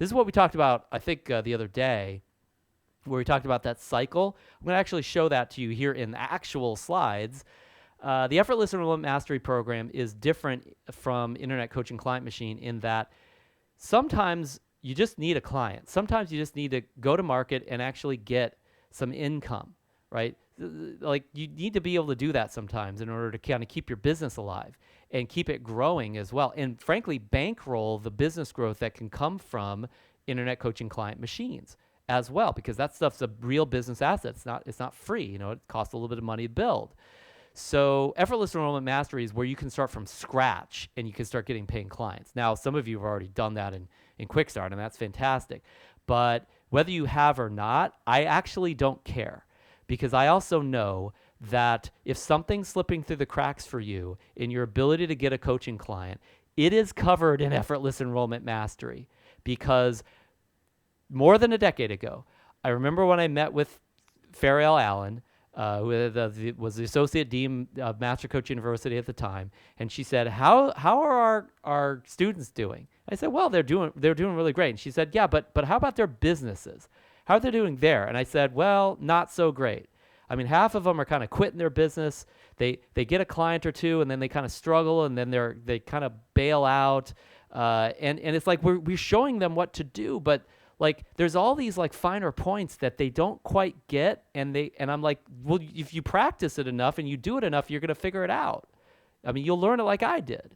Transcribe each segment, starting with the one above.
This is what we talked about, I think, the other day, where we talked about that cycle. I'm going to actually show that to you here in the actual slides. The Effortless Enrollment Mastery Program is different from Internet Coaching Client Machine in that sometimes you just need a client. Sometimes you just need to go to market and actually get some income, right? Like you need to be able to do that sometimes in order to kind of keep your business alive and keep it growing as well. And frankly, bankroll the business growth that can come from Internet Coaching Client Machines as well, because that stuff's a real business asset. It's not free. You know, it costs a little bit of money to build. So Effortless Enrollment Mastery is where you can start from scratch and you can start getting paying clients. Now, some of you have already done that in Quick Start, and that's fantastic. But whether you have or not, I actually don't care, because I also know that if something's slipping through the cracks for you in your ability to get a coaching client, it is covered in Effortless Enrollment Mastery. Because more than a decade ago, I remember when I met with Farrell Allen, who was the associate dean of Master Coach University at the time, and she said, "How are our students doing?" I said, "Well, they're doing really great." And she said, "Yeah, but how about their businesses? How are they doing there?" And I said, "Well, not so great. I mean, half of them are kind of quitting their business. They get a client or two, and then they kind of struggle, and then they kind of bail out. And it's like we're showing them what to do, but like there's all these like finer points that they don't quite get, and I'm like, well, if you practice it enough and you do it enough, you're gonna figure it out. I mean, you'll learn it like I did."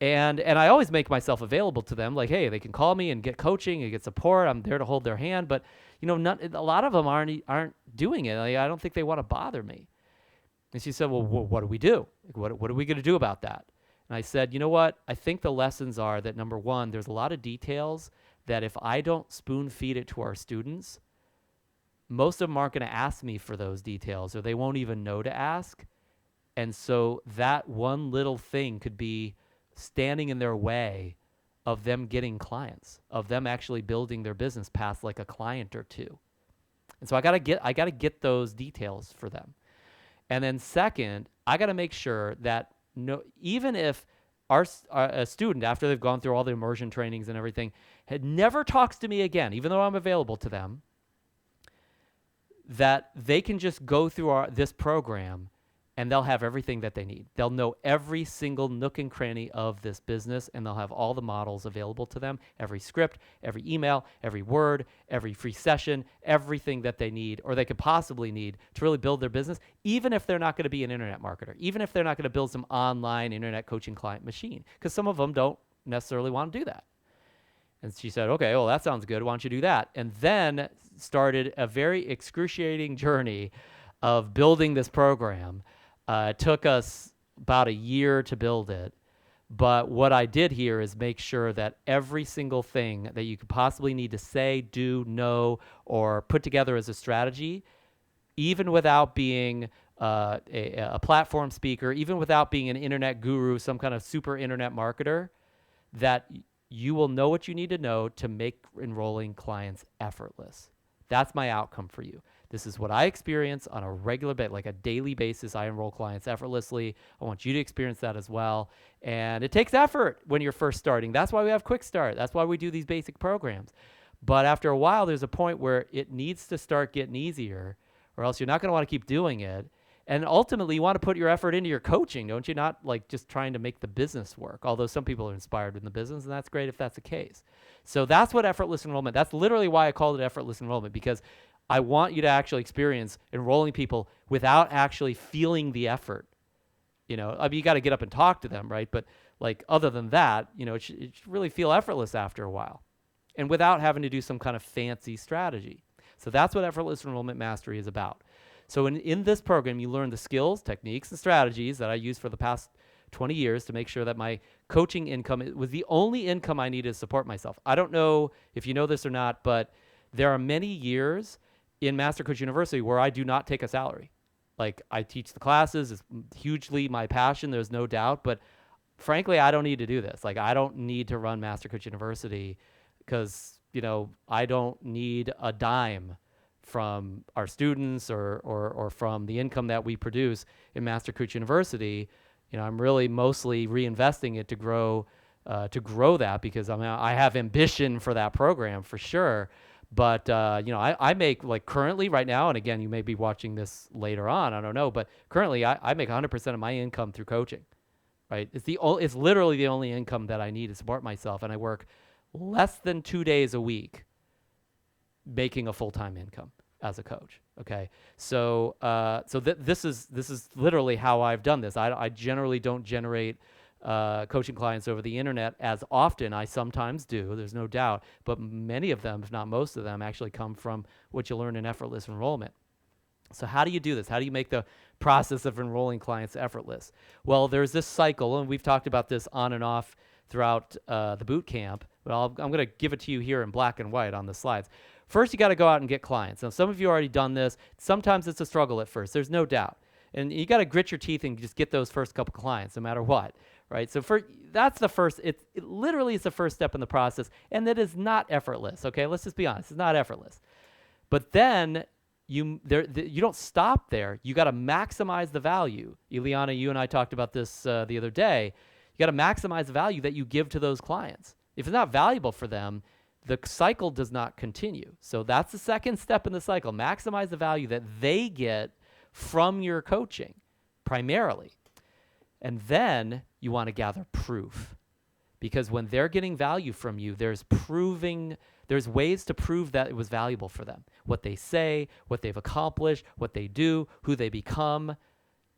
And I always make myself available to them. Like, hey, they can call me and get coaching and get support. I'm there to hold their hand. But you know, a lot of them aren't doing it. Like, I don't think they want to bother me. And she said, "Well, what do we do? Like, what are we going to do about that?" And I said, "You know what? I think the lessons are that, number one, there's a lot of details that if I don't spoon feed it to our students, most of them aren't going to ask me for those details, or they won't even know to ask. And so that one little thing could be standing in their way of them getting clients, of them actually building their business past like a client or two. And so I gotta get those details for them. And then second, I gotta make sure that even if a student, after they've gone through all the immersion trainings and everything, had never talks to me again, even though I'm available to them, that they can just go through this program and they'll have everything that they need. They'll know every single nook and cranny of this business, and they'll have all the models available to them, every script, every email, every word, every free session, everything that they need or they could possibly need to really build their business, even if they're not going to be an internet marketer, even if they're not going to build some online internet coaching client machine, because some of them don't necessarily want to do that." And she said, "Okay, well, that sounds good. Why don't you do that?" And then started a very excruciating journey of building this program. It took us about a year to build it. But what I did here is make sure that every single thing that you could possibly need to say, do, know, or put together as a strategy, even without being a platform speaker, even without being an internet guru, some kind of super internet marketer, that you will know what you need to know to make enrolling clients effortless. That's my outcome for you. This is what I experience on a regular basis, like a daily basis. I enroll clients effortlessly. I want you to experience that as well. And it takes effort when you're first starting. That's why we have Quick Start. That's why we do these basic programs. But after a while, there's a point where it needs to start getting easier, or else you're not going to want to keep doing it. And ultimately, you want to put your effort into your coaching, don't you? Not like just trying to make the business work, although some people are inspired in the business, and that's great if that's the case. So that's what Effortless Enrollment, that's literally why I called it Effortless Enrollment, because I want you to actually experience enrolling people without actually feeling the effort. You know, I mean, you got to get up and talk to them, right? But like, other than that, you know, it should really feel effortless after a while, and without having to do some kind of fancy strategy. So that's what Effortless Enrollment Mastery is about. So in this program, you learn the skills, techniques, and strategies that I used for the past 20 years to make sure that my coaching income was the only income I needed to support myself. I don't know if you know this or not, but there are many years in Master Coach University where I do not take a salary. Like, I teach the classes, it's hugely my passion, there's no doubt, but frankly, I don't need to do this. Like, I don't need to run Master Coach University because, you know, I don't need a dime from our students or from the income that we produce in Master Coach University. You know, I'm really mostly reinvesting it to grow to grow that, because I have ambition for that program for sure. But I make, like, currently right now, and again, you may be watching this later on, I don't know, but currently I make 100% of my income through coaching. Right? It's literally the only income that I need to support myself, and I work less than 2 days a week making a full-time income as a coach. Okay, this is literally how I've done this. I generally don't generate coaching clients over the internet as often. I sometimes do, there's no doubt, but many of them, if not most of them, actually come from what you learn in Effortless Enrollment. So how do you do this? How do you make the process of enrolling clients effortless? Well, there's this cycle, and we've talked about this on and off throughout the boot camp, but I'm going to give it to you here in black and white on the slides. First, you got to go out and get clients. Now, some of you already done this. Sometimes it's a struggle at first. There's no doubt. And you got to grit your teeth and just get those first couple clients, no matter what, right? So that's the first. It literally is the first step in the process, and that is not effortless. Okay, let's just be honest. It's not effortless. But then you don't stop there. You got to maximize the value. Ileana, you and I talked about this the other day. You got to maximize the value that you give to those clients. If it's not valuable for them, the cycle does not continue. So that's the second step in the cycle. Maximize the value that they get from your coaching, primarily. And then you want to gather proof. Because when they're getting value from you, there's ways to prove that it was valuable for them. What they say, what they've accomplished, what they do, who they become,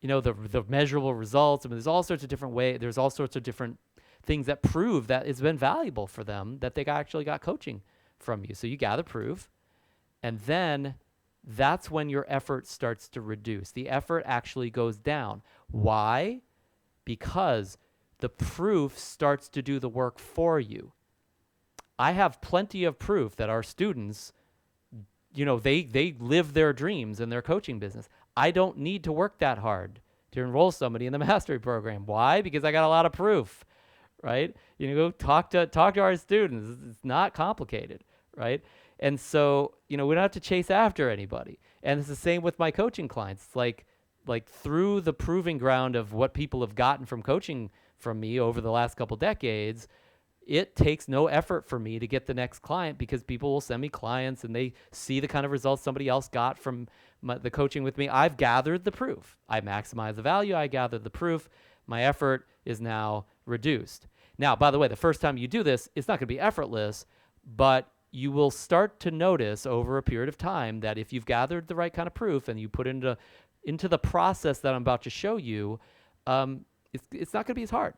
the measurable results. I mean, there's all sorts of different ways. There's all sorts of different things that prove that it's been valuable for them, that they actually got coaching from you. So you gather proof, and then that's when your effort starts to reduce. The effort actually goes down. Why? Because the proof starts to do the work for you. I have plenty of proof that our students, they live their dreams in their coaching business. I don't need to work that hard to enroll somebody in the mastery program. Why? Because I got a lot of proof, right? Go talk to our students. It's not complicated, right? And so, we don't have to chase after anybody. And it's the same with my coaching clients. It's like through the proving ground of what people have gotten from coaching from me over the last couple decades, it takes no effort for me to get the next client, because people will send me clients and they see the kind of results somebody else got from the coaching with me. I've gathered the proof. I maximize the value. I gathered the proof. My effort is now reduced. Now, by the way, the first time you do this, it's not going to be effortless, but you will start to notice over a period of time that if you've gathered the right kind of proof and you put into the process that I'm about to show you, it's not going to be as hard.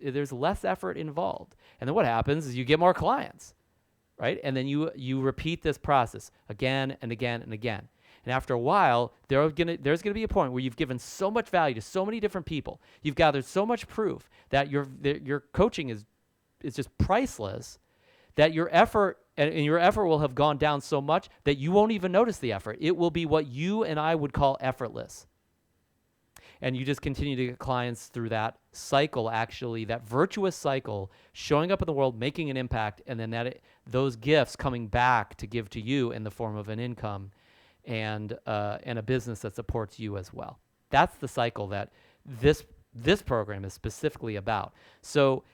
There's less effort involved. And then what happens is you get more clients, right? And then you repeat this process again and again and again. And after a while, there's going to be a point where you've given so much value to so many different people. You've gathered so much proof that your coaching is just priceless, that your effort and your effort will have gone down so much that you won't even notice the effort. It will be what you and I would call effortless. And you just continue to get clients through that cycle, actually, that virtuous cycle, showing up in the world, making an impact, and then those gifts coming back to give to you in the form of an income and a business that supports you as well. That's the cycle that this program is specifically about. So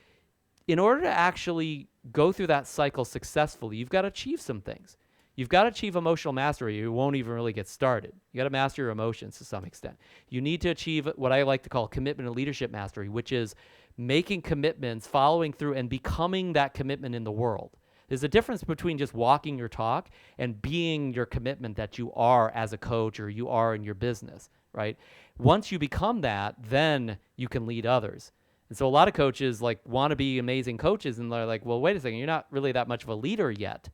in order to actually go through that cycle successfully, you've got to achieve some things. You've got to achieve emotional mastery. You won't even really get started. You got to master your emotions to some extent. You need to achieve what I like to call commitment and leadership mastery, which is making commitments, following through, and becoming that commitment in the world. There's a difference between just walking your talk and being your commitment that you are as a coach or you are in your business, right? Once you become that, then you can lead others. And so a lot of coaches want to be amazing coaches, and they're like, well, wait a second, you're not really that much of a leader yet.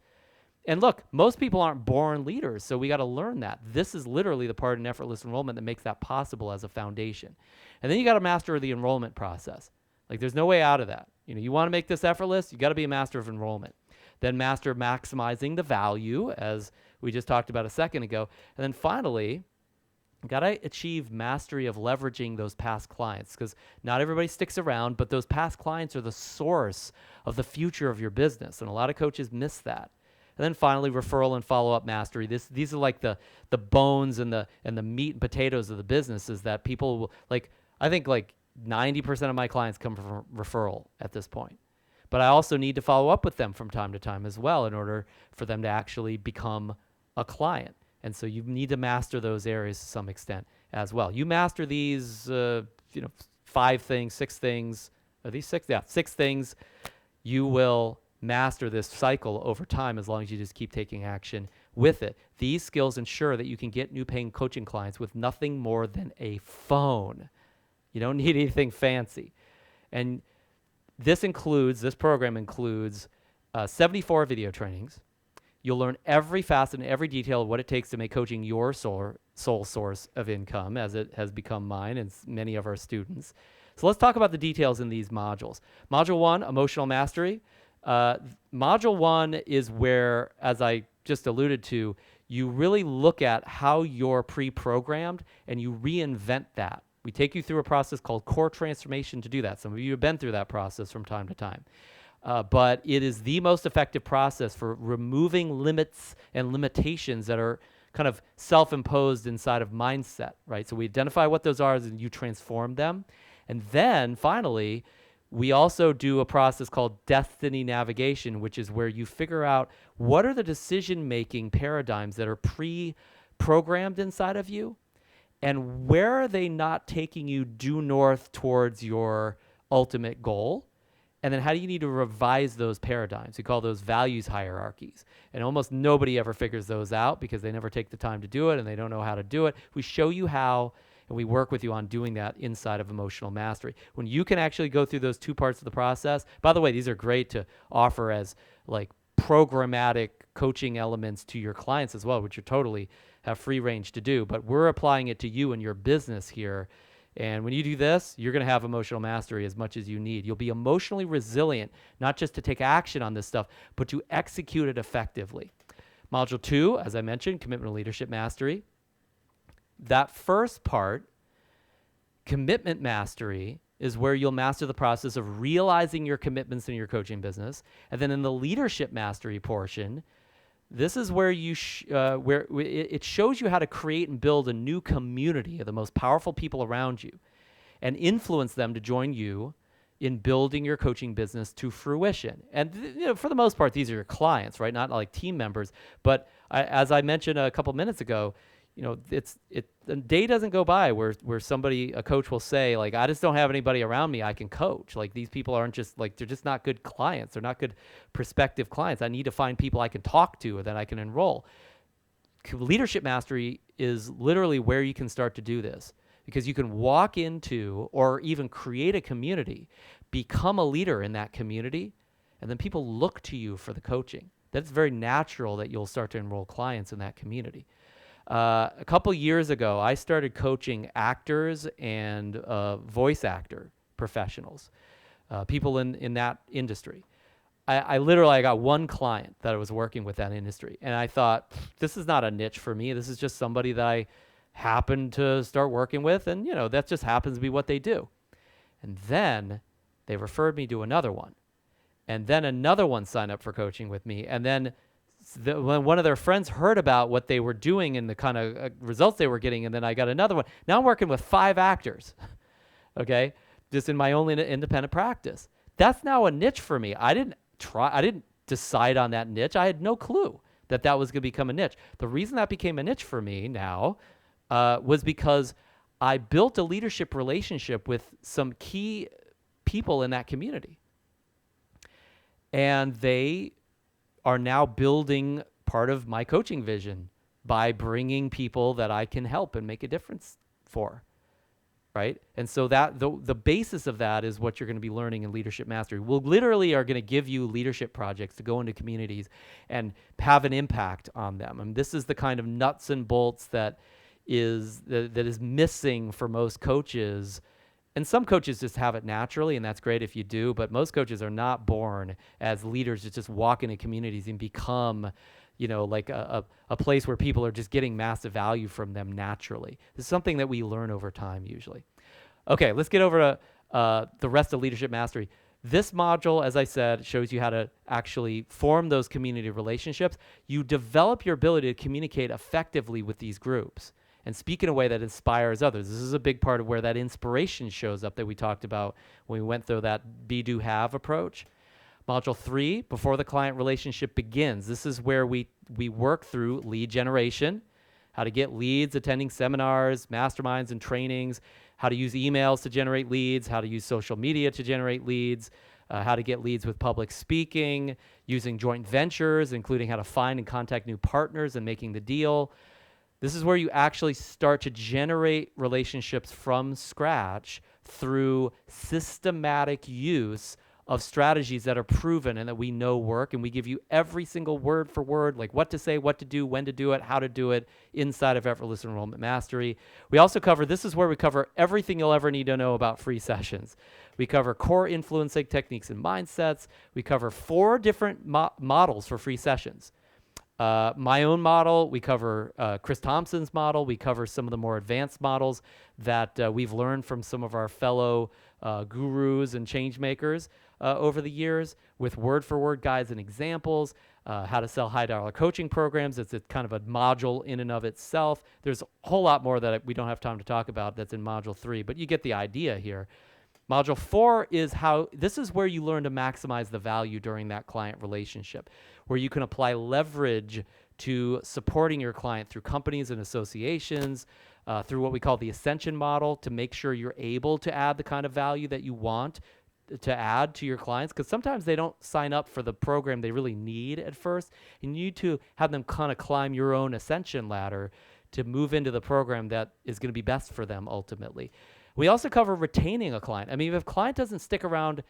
And look, most people aren't born leaders, so we got to learn that. This is literally the part in Effortless Enrollment that makes that possible as a foundation. And then you got to master the enrollment process. There's no way out of that. You want to make this effortless, you got to be a master of enrollment. Then master maximizing the value, as we just talked about a second ago. And then finally, got to achieve mastery of leveraging those past clients, because not everybody sticks around, but those past clients are the source of the future of your business. And a lot of coaches miss that. And then finally, referral and follow-up mastery. These are like the bones and the meat and potatoes of the business, is that people will, I think 90% of my clients come from referral at this point. But I also need to follow up with them from time to time as well in order for them to actually become a client. And so you need to master those areas to some extent as well. You master these, 5 things, 6 things. Are these 6? Yeah, 6 things. You will master this cycle over time as long as you just keep taking action with it. These skills ensure that you can get new paying coaching clients with nothing more than a phone. You don't need anything fancy. And this program includes 74 video trainings. You'll learn every facet and every detail of what it takes to make coaching your sole source of income, as it has become mine and many of our students. So let's talk about the details in these modules. Module 1, Emotional Mastery. Module 1 is where, as I just alluded to, you really look at how you're pre-programmed and you reinvent that. We take you through a process called core transformation to do that. Some of you have been through that process from time to time. But it is the most effective process for removing limits and limitations that are kind of self-imposed inside of mindset, right? So we identify what those are and you transform them. And then finally, we also do a process called destiny navigation, which is where you figure out what are the decision-making paradigms that are pre-programmed inside of you, and where are they not taking you due north towards your ultimate goal? And then how do you need to revise those paradigms? We call those values hierarchies. And almost nobody ever figures those out because they never take the time to do it and they don't know how to do it. We show you how, and we work with you on doing that inside of Emotional Mastery. When you can actually go through those 2 parts of the process, by the way, these are great to offer as like programmatic coaching elements to your clients as well, which you totally have free range to do, but we're applying it to you and your business here. And when you do this, you're going to have emotional mastery as much as you need. You'll be emotionally resilient, not just to take action on this stuff, but to execute it effectively. Module 2, as I mentioned, Commitment and Leadership Mastery. That first part, Commitment Mastery, is where you'll master the process of realizing your commitments in your coaching business. And then in the Leadership Mastery portion, this is where where it shows you how to create and build a new community of the most powerful people around you and influence them to join you in building your coaching business to fruition. And for the most part, these are your clients, right? Not like team members. But as I mentioned a couple minutes ago, the day doesn't go by where a coach will say, like, I just don't have anybody around me I can coach. Like, these people aren't just like, they're just not good clients. They're not good prospective clients. I need to find people I can talk to and that I can enroll. Leadership Mastery is literally where you can start to do this, because you can walk into or even create a community, become a leader in that community, and then people look to you for the coaching. That's very natural that you'll start to enroll clients in that community. A couple years ago, I started coaching actors and voice actor professionals, people in that industry. I got one client that I was working with that industry, and I thought, this is not a niche for me. This is just somebody that I happened to start working with, and that just happens to be what they do. And then they referred me to another one, and then another one signed up for coaching with me, and then when one of their friends heard about what they were doing and the kind of results they were getting, and then I got another one. Now I'm working with 5 actors, okay, just in my own independent practice. That's now a niche for me. I didn't decide on that niche. I had no clue that was going to become a niche. The reason that became a niche for me now was because I built a leadership relationship with some key people in that community, and they are now building part of my coaching vision by bringing people that I can help and make a difference for, right? And so that the basis of that is what you're going to be learning in Leadership Mastery. We'll literally are going to give you leadership projects to go into communities and have an impact on them. And this is the kind of nuts and bolts that is missing for most coaches. And some coaches just have it naturally, and that's great if you do, but most coaches are not born as leaders to just walk into communities and become, like a place where people are just getting massive value from them naturally. This is something that we learn over time usually. Okay, let's get over to the rest of Leadership Mastery. This module, as I said, shows you how to actually form those community relationships. You develop your ability to communicate effectively with these groups. and speak in a way that inspires others. This is a big part of where that inspiration shows up that we talked about when we went through that be, do, have approach. Module 3, before the client relationship begins. This is where we work through lead generation, how to get leads, attending seminars, masterminds, and trainings, how to use emails to generate leads, how to use social media to generate leads, how to get leads with public speaking, using joint ventures, including how to find and contact new partners and making the deal. This is where you actually start to generate relationships from scratch through systematic use of strategies that are proven and that we know work, and we give you every single word for word, like what to say, what to do, when to do it, how to do it inside of Effortless Enrollment Mastery. We also cover, this is where we cover everything you'll ever need to know about free sessions. We cover core influencing techniques and mindsets. We cover 4 different models for free sessions. My own model, we cover Chris Thompson's model, we cover some of the more advanced models that we've learned from some of our fellow gurus and change makers over the years, with word-for-word guides and examples, how to sell high-dollar coaching programs. It's a kind of a module in and of itself. There's a whole lot more that we don't have time to talk about that's in Module 3, but you get the idea here. Module 4 is this is where you learn to maximize the value during that client relationship, where you can apply leverage to supporting your client through companies and associations, through what we call the Ascension model, to make sure you're able to add the kind of value that you want to add to your clients, because sometimes they don't sign up for the program they really need at first, and you need to have them kind of climb your own ascension ladder to move into the program that is going to be best for them ultimately. We also cover retaining a client. I mean, if a client doesn't stick around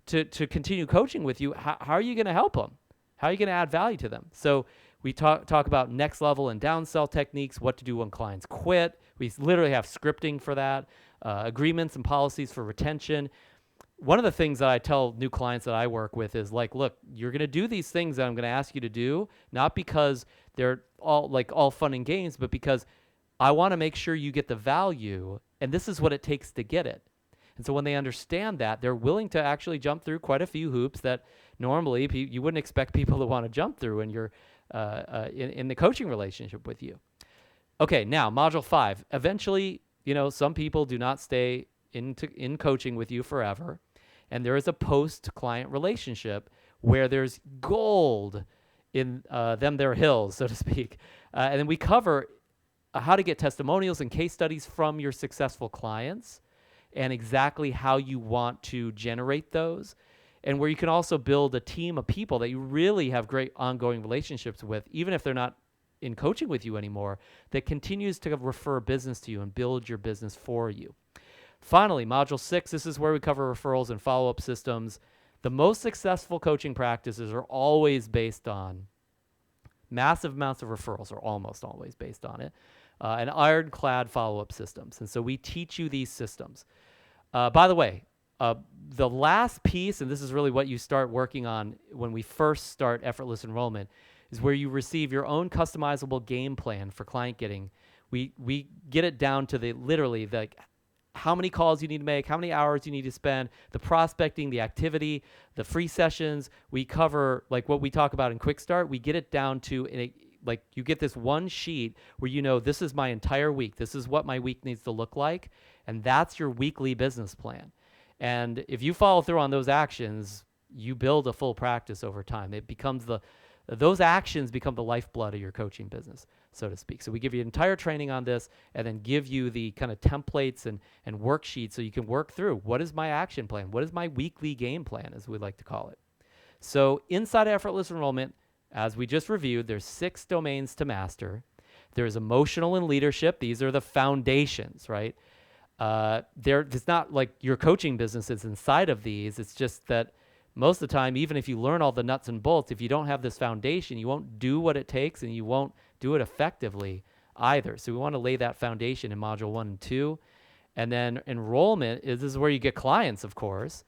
to continue coaching with you, how are you going to help them? How are you going to add value to them? So we talk about next level and downsell techniques, what to do when clients quit. We literally have scripting for that, agreements and policies for retention. One of the things that I tell new clients that I work with is like, look, you're going to do these things that I'm going to ask you to do, not because they're all fun and games, but because I want to make sure you get the value, and this is what it takes to get it. And so when they understand that, they're willing to actually jump through quite a few hoops that normally you wouldn't expect people to want to jump through in your in the coaching relationship with you. Okay, now Module 5. Eventually, some people do not stay in coaching with you forever, and there is a post-client relationship where there's gold in their hills, so to speak. And then we cover how to get testimonials and case studies from your successful clients, and exactly how you want to generate those, and where you can also build a team of people that you really have great ongoing relationships with, even if they're not in coaching with you anymore, that continues to refer business to you and build your business for you. Finally, Module 6, this is where we cover referrals and follow-up systems. The most successful coaching practices are always based on massive amounts of referrals, or almost always based on it, and ironclad follow-up systems. And so we teach you these systems. By the way, the last piece, and this is really what you start working on when we first start Effortless Enrollment, is where you receive your own customizable game plan for client getting. We get it down to literally how many calls you need to make, how many hours you need to spend, the prospecting, the activity, the free sessions. We cover what we talk about in Quick Start. We get it down to you get this one sheet where this is my entire week. This is what my week needs to look like, and that's your weekly business plan. And if you follow through on those actions, you build a full practice over time. It becomes those actions become the lifeblood of your coaching business, so to speak. So we give you entire training on this, and then give you the kind of templates and worksheets so you can work through, what is my action plan? What is my weekly game plan, as we like to call it? So inside Effortless Enrollment, as we just reviewed, there's 6 domains to master. There's emotional and leadership. These are the foundations, right? It's not like your coaching business is inside of these. It's just that most of the time, even if you learn all the nuts and bolts, if you don't have this foundation, you won't do what it takes, and you won't do it effectively either. So we want to lay that foundation in Module 1 and 2. And then enrollment this is where you get clients, of course.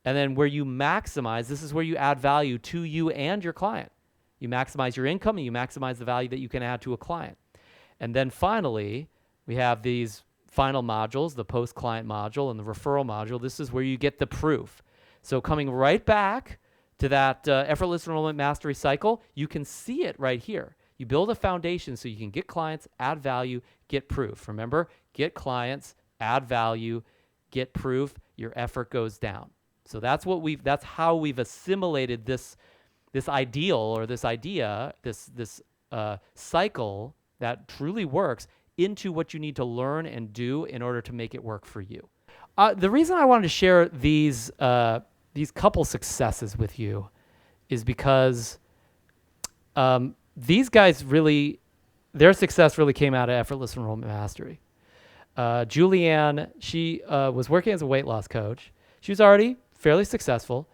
And then where you maximize, this is where you add value to you and your client. You maximize your income, and you maximize the value that you can add to a client. And then finally, we have these final modules, the post-client module and the referral module. This is where you get the proof. So coming right back to that Effortless Enrollment Mastery cycle, you can see it right here. You build a foundation so you can get clients, add value, get proof. Remember, get clients, add value, get proof, your effort goes down. So that's how we've assimilated this ideal or this idea, this cycle that truly works into what you need to learn and do in order to make it work for you. The reason I wanted to share these couple successes with you is because these guys really, their success really came out of Effortless Enrollment Mastery. Julianne, she was working as a weight loss coach. She was already fairly successful,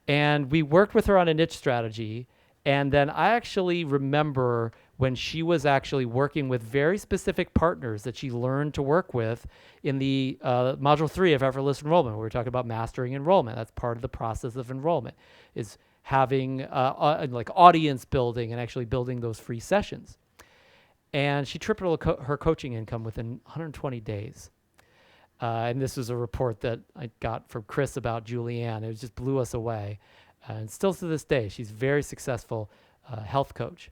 and we worked with her on a niche strategy. And then I actually remember when she was actually working with very specific partners that she learned to work with in the module 3 of Effortless Enrollment, where we're talking about mastering enrollment. That's part of the process of enrollment, is having like audience building and actually building those free sessions. And she tripled her coaching income within 120 days. And this was a report that I got from Chris about Julianne. It just blew us away. And still to this day, she's a very successful health coach.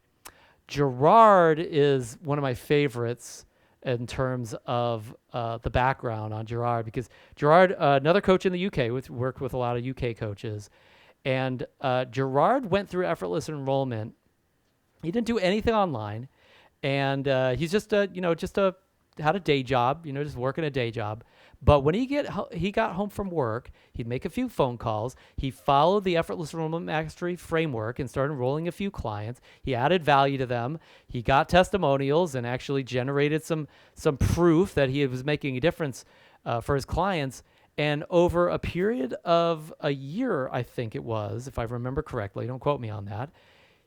Gerard is one of my favorites in terms of the background on Gerard, because Gerard, another coach in the UK, worked with a lot of UK coaches. And Gerard went through Effortless Enrollment. He didn't do anything online. And he's just had a day job, just working a day job. But when he got home from work, he'd make a few phone calls. He followed the Effortless Enrollment Mastery framework and started enrolling a few clients. He added value to them. He got testimonials and actually generated some proof that he was making a difference for his clients. And over a period of a year, I think it was, if I remember correctly, don't quote me on that,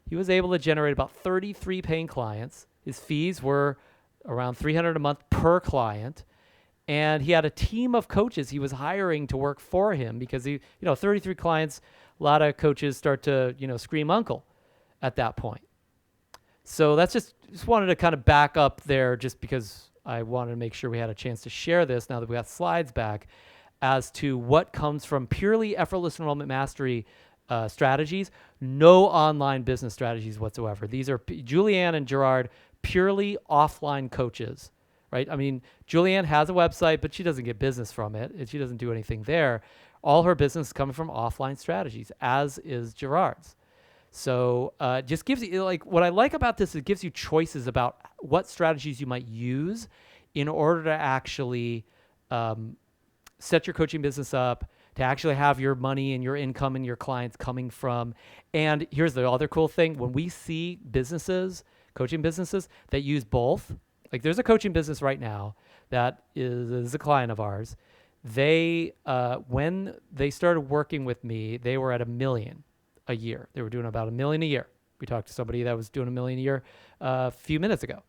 he was able to generate about 33 paying clients. His fees were around $300 a month per client. And he had a team of coaches he was hiring to work for him, because 33 clients, a lot of coaches start to, scream uncle at that point. So that's just wanted to kind of back up there, just because I wanted to make sure we had a chance to share this now that we got slides back, as to what comes from purely Effortless Enrollment Mastery strategies, no online business strategies whatsoever. These are Julianne and Gerard, purely offline coaches. Right? I mean, Julianne has a website, but she doesn't get business from it. She doesn't do anything there. All her business is coming from offline strategies, as is Gerard's. So just gives you, what I like about this, it gives you choices about what strategies you might use in order to actually set your coaching business up, to actually have your money and your income and your clients coming from. And here's the other cool thing. When we see businesses, coaching businesses that use both, like there's a coaching business right now that is a client of ours. They, when they started working with me, they were at $1 million a year. They were doing about $1 million a year. We talked to somebody that was doing $1 million a year a few minutes ago.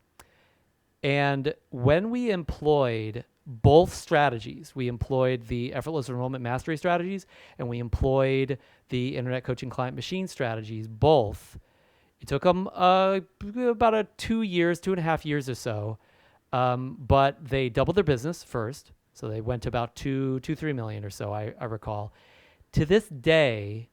And when we employed both strategies, we employed the Effortless Enrollment Mastery strategies, and we employed the Internet Coaching Client Machine strategies, both. It took them about 2.5 years or so, but they doubled their business first. So they went to about 3 million or so, I recall. To this day,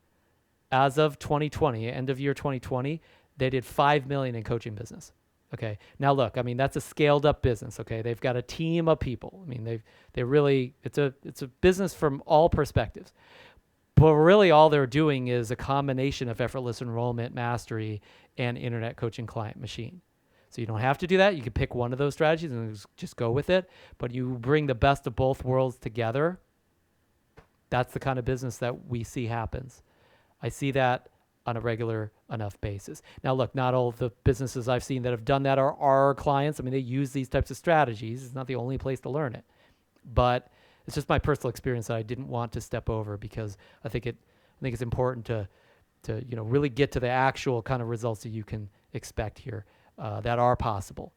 as of 2020, end of year 2020, they did 5 million in coaching business. Okay. Now look, I mean, that's a scaled up business. Okay. They've got a team of people. I mean, it's a business from all perspectives. But really all they're doing is a combination of Effortless Enrollment Mastery and Internet Coaching Client Machine. So you don't have to do that. You can pick one of those strategies and just go with it. But you bring the best of both worlds together. That's the kind of business that we see happens. I see that on a regular enough basis. Now, look, not all of the businesses I've seen that have done that are our clients. I mean, they use these types of strategies. It's not the only place to learn it. But it's just my personal experience that I didn't want to step over, because I think it's important to really get to the actual kind of results that you can expect here that are possible.